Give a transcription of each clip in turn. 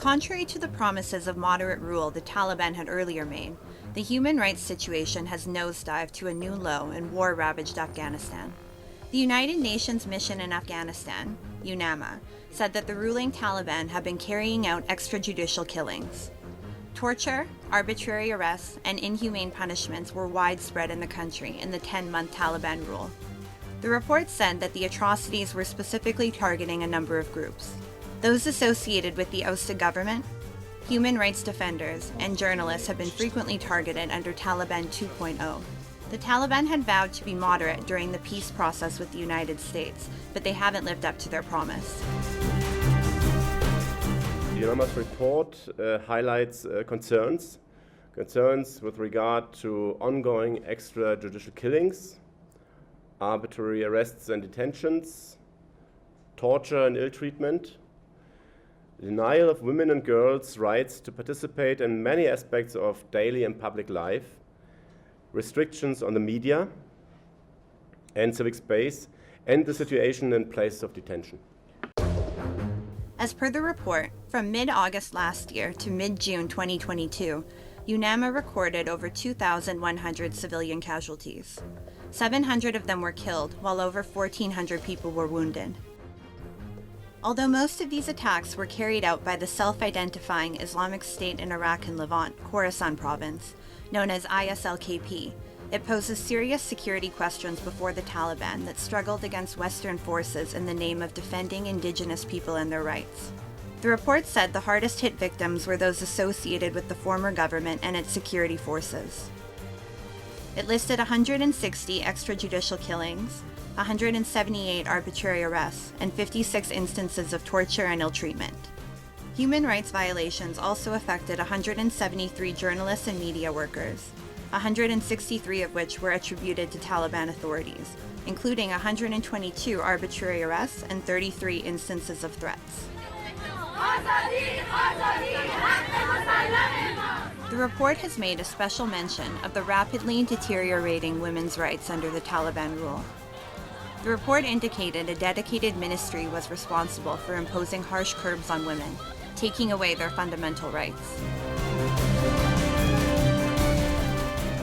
Contrary to the promises of moderate rule the Taliban had earlier made, the human rights situation has nosedived to a new low in war-ravaged Afghanistan. The United Nations mission in Afghanistan, UNAMA, said that the ruling Taliban have been carrying out extrajudicial killings. Torture, arbitrary arrests, and inhumane punishments were widespread in the country in the 10-month Taliban rule. The report said that the atrocities were specifically targeting a number of groups: those associated with the ousted government, human rights defenders, and journalists have been frequently targeted under Taliban 2.0. The Taliban had vowed to be moderate during the peace process with the United States, but they haven't lived up to their promise. The UNAMA's report highlights concerns with regard to ongoing extrajudicial killings, arbitrary arrests and detentions, torture and ill-treatment, denial of women and girls' rights to participate in many aspects of daily and public life, restrictions on the media and civic space, and the situation in places of detention. As per the report, from mid-August last year to mid-June 2022, UNAMA recorded over 2,100 civilian casualties. 700 of them were killed, while over 1,400 people were wounded. Although most of these attacks were carried out by the self-identifying Islamic State in Iraq and Levant, Khorasan province, known as ISLKP, it poses serious security questions before the Taliban that struggled against Western forces in the name of defending indigenous people and their rights. The report said the hardest hit victims were those associated with the former government and its security forces. It listed 160 extrajudicial killings, 178 arbitrary arrests, and 56 instances of torture and ill-treatment. Human rights violations also affected 173 journalists and media workers, 163 of which were attributed to Taliban authorities, including 122 arbitrary arrests and 33 instances of threats. The report has made a special mention of the rapidly deteriorating women's rights under the Taliban rule. The report indicated a dedicated ministry was responsible for imposing harsh curbs on women, taking away their fundamental rights.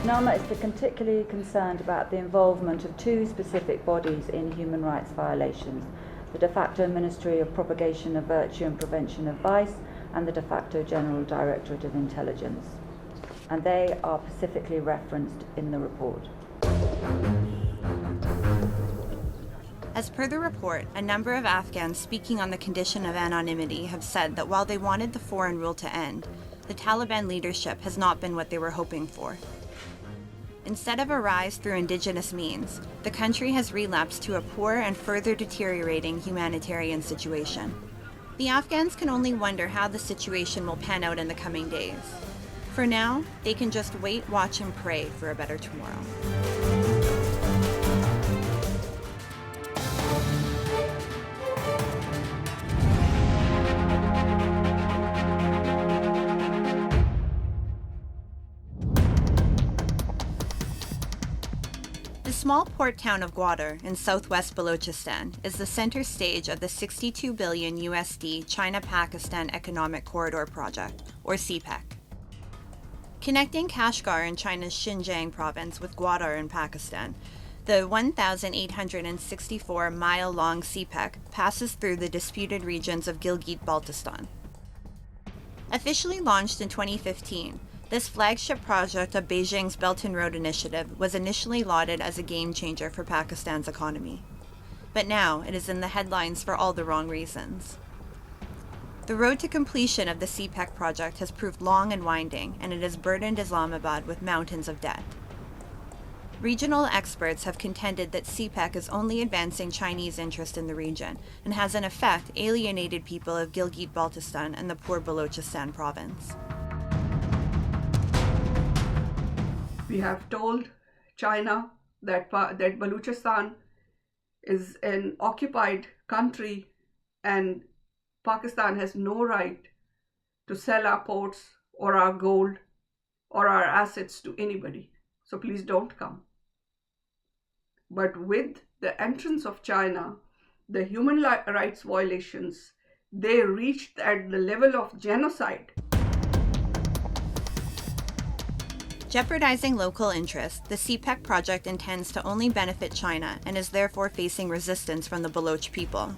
UNAMA is particularly concerned about the involvement of two specific bodies in human rights violations: the de facto Ministry of Propagation of Virtue and Prevention of Vice and the de facto General Directorate of Intelligence. And they are specifically referenced in the report. As per the report, a number of Afghans speaking on the condition of anonymity have said that while they wanted the foreign rule to end, the Taliban leadership has not been what they were hoping for. Instead of a rise through indigenous means, the country has relapsed to a poor and further deteriorating humanitarian situation. The Afghans can only wonder how the situation will pan out in the coming days. For now, they can just wait, watch, and pray for a better tomorrow. The small port town of Gwadar in southwest Balochistan is the center stage of the $62 billion USD China-Pakistan Economic Corridor Project, or CPEC. Connecting Kashgar in China's Xinjiang province with Gwadar in Pakistan, the 1,864-mile-long CPEC passes through the disputed regions of Gilgit-Baltistan. Officially launched in 2015, this flagship project of Beijing's Belt and Road Initiative was initially lauded as a game-changer for Pakistan's economy. But now it is in the headlines for all the wrong reasons. The road to completion of the CPEC project has proved long and winding, and it has burdened Islamabad with mountains of debt. Regional experts have contended that CPEC is only advancing Chinese interest in the region and has in effect alienated people of Gilgit-Baltistan and the poor Balochistan province. We have told China that Balochistan is an occupied country and Pakistan has no right to sell our ports or our gold or our assets to anybody. So please don't come. But with the entrance of China, the human rights violations, they reached at the level of genocide. Jeopardizing local interests, the CPEC project intends to only benefit China and is therefore facing resistance from the Baloch people.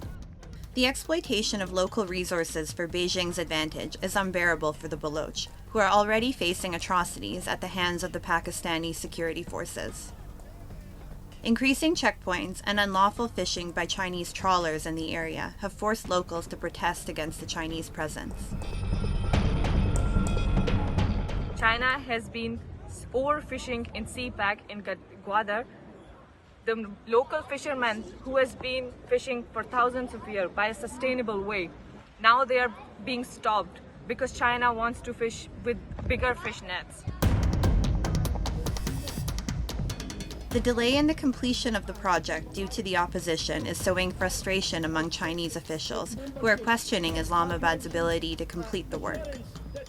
The exploitation of local resources for Beijing's advantage is unbearable for the Baloch, who are already facing atrocities at the hands of the Pakistani security forces. Increasing checkpoints and unlawful fishing by Chinese trawlers in the area have forced locals to protest against the Chinese presence. China has been overfishing in CPEC in Gwadar. The local fishermen who has been fishing for thousands of years by a sustainable way, now they are being stopped because China wants to fish with bigger fish nets. The delay in the completion of the project due to the opposition is sowing frustration among Chinese officials who are questioning Islamabad's ability to complete the work.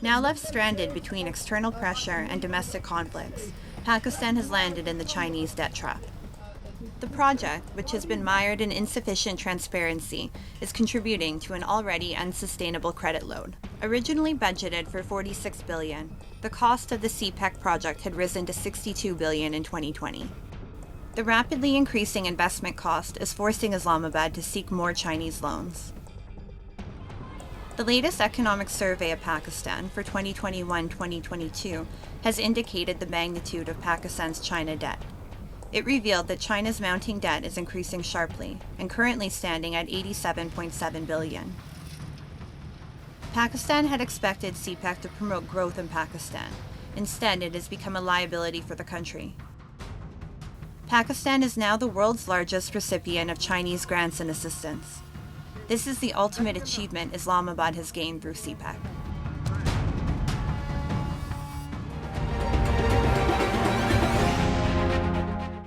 Now left stranded between external pressure and domestic conflicts, Pakistan has landed in the Chinese debt trap. The project, which has been mired in insufficient transparency, is contributing to an already unsustainable credit load. Originally budgeted for $46 billion, the cost of the CPEC project had risen to $62 billion in 2020. The rapidly increasing investment cost is forcing Islamabad to seek more Chinese loans. The latest economic survey of Pakistan for 2021-2022 has indicated the magnitude of Pakistan's China debt. It revealed that China's mounting debt is increasing sharply and currently standing at $87.7 billion. Pakistan had expected CPEC to promote growth in Pakistan. Instead, it has become a liability for the country. Pakistan is now the world's largest recipient of Chinese grants and assistance. This is the ultimate achievement Islamabad has gained through CPEC.